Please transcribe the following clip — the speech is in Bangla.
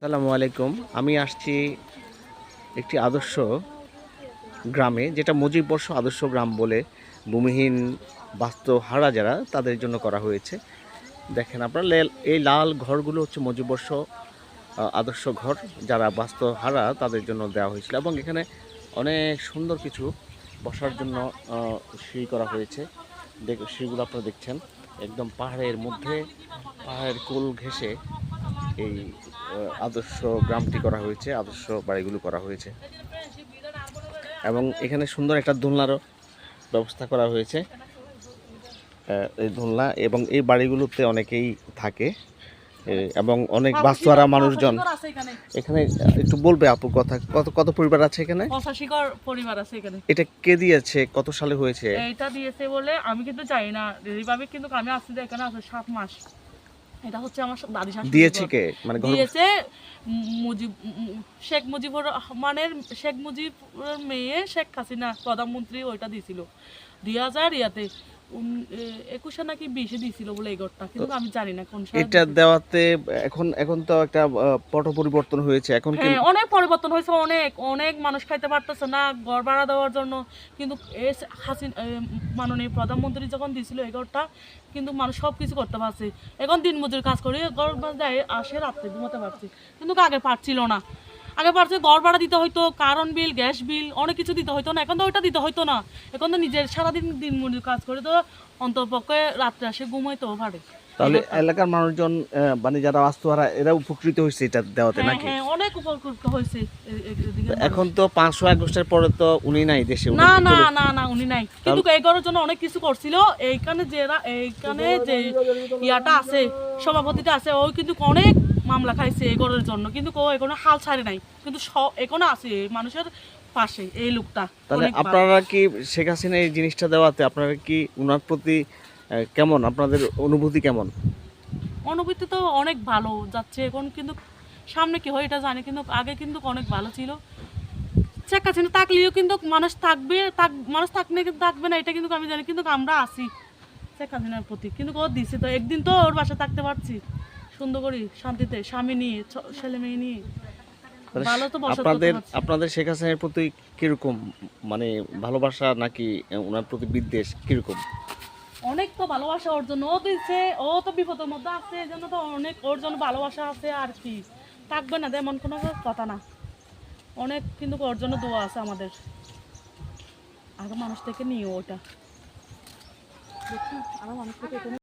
আসসালামু আলাইকুম। আমি আসছি একটি আদর্শ গ্রামে, যেটা মুজিববর্ষ আদর্শ গ্রাম বলে ভূমিহীন বাস্তুহারা যারা তাদের জন্য করা হয়েছে। দেখেন আপনারা, এই লাল ঘরগুলো হচ্ছে মুজিববর্ষ আদর্শ ঘর, যারা বাস্তুহারা তাদের জন্য দেওয়া হয়েছিল। এবং এখানে অনেক সুন্দর কিছু বসার জন্য সিঁড়ি করা হয়েছে। সিঁড়িগুলো আপনারা দেখছেন, একদম পাহাড়ের মধ্যে, পাহাড়ের কোল ঘেঁষে এই আদর্শ গ্রামটি করা হয়েছে, আদর্শ বাড়িগুলো করা হয়েছে। এবং এখানে সুন্দর একটা দোলনারও ব্যবস্থা করা হয়েছে। এই দোলনা এবং এই বাড়িগুলোতে অনেকেই থাকে এবং অনেক বাস্তুহারা মানুষজন এখানে। একটু বলবে আপু, কথা কত কত পরিবার আছে এখানে? 85 পরিবার আছে এখানে। এটা কে দিয়েছে, কত সালে হয়েছে? এটা দিয়েছে বলে আমি কিন্তু জানি না এইভাবে, কিন্তু আমি আসছি এখানে আছে 7 মাস। এটা হচ্ছে আমার দাদি শাশুড়ি দিয়েছে কে, মানে দিয়েছে শেখ মুজিবুর রহমানের, শেখ মুজিবের মেয়ে শেখ হাসিনা প্রধানমন্ত্রী ওইটা দিয়েছিল 2000 ইয়াতে 21 নাকি 20 দিয়েছিল বলে এই ঘরটা, কিন্তু আমি জানি না কোন সালে এটা দেওয়াতে। এখন তো একটা পট পরিবর্তন হয়েছে এখন। হ্যাঁ, অনেক পরিবর্তন হয়েছে, অনেক অনেক মানুষ খাইতে পারতেছে না ঘর ভাড়া দেওয়ার জন্য। কিন্তু মাননীয় প্রধানমন্ত্রী যখন দিয়েছিল এই ঘরটা, কিন্তু মানুষ সব কিছু করতে পারছে। এখন দিন মজুর কাজ করে ঘর দেয়, আসে রাত্রে ঘুমাতে পারছে, কিন্তু আগে পারছিল না। আগে পারছে ঘর ভাড়া দিতে হইতো, কারেন্ট বিল, গ্যাস বিল, অনেক কিছু দিতে হইতো না। এখন তো ওইটা দিতে হইতো না। এখন তো নিজের সারাদিন দিন মজুর কাজ করে তো অন্তপক্ষে রাত্রে আসে ঘুমাইতেও পারে। তাহলে এলাকার মানুষজন, মানে যারা বাস্তুহারা, এরা উপকৃত হয়েছে এটা দেওয়াতে নাকি? হ্যাঁ, অনেক উপকৃত হয়েছে। এখন তো 5 আগস্টের পরে তো উনি নাই দেশে। না না না না, উনি নাই, কিন্তু এই ঘরের জন্য অনেক কিছু করছিল। এইখানে যে ইয়াটা আছে, সভাপতিটা আছে, ওই কিন্তু অনেক মামলা খাইছে এই ঘরের জন্য, কিন্তু ও এখনো হাল ছাড়ে নাই, কিন্তু এখনো আছে মানুষের পাশে এই লোকটা। তাহলে আপনারা কি শেখ হাসিনা এই জিনিসটা দেওয়াতে আপনারা কি ওনার প্রতি কেমন, আপনাদের অনুভূতি কেমন? অনুভূতি তো অনেক ভালো যাচ্ছে এখন, কিন্তু সামনে কি হয় এটা জানি, কিন্তু আগে কিন্তু অনেক ভালো ছিল। শেখ হাসিনা থাকলেও কিন্তু মানুষ মানুষ থাকবে না এটা কিন্তু আমি জানি, কিন্তু আমরা আছি শেখ হাসিনার প্রতি। কিন্তু ও দিছে তো, একদিন তো ওর বাসায় থাকতে পারছি সুন্দর করে শান্তিতে, স্বামী নিয়ে, ছেলে মেয়ে নিয়ে। ভালো তো আপনাদের শেখ হাসিনার প্রতি কিরকম, মানে ভালোবাসা নাকি ওনার প্রতি বিদ্বেষ কিরকম? অনেক তো ভালোবাসা ওর জন্য, ও দিচ্ছে, ও তো বিপদের মধ্যে আছে, এই জন্য তো অনেক ওর জন্য ভালোবাসা আছে। আর কি থাকবে না তেমন কোনো কথা না, অনেক কিন্তু ওর জন্য দোয়া আছে আমাদের। আরো মানুষ থেকে নিয়ে ওটা দেখুন, আরো মানুষ থেকে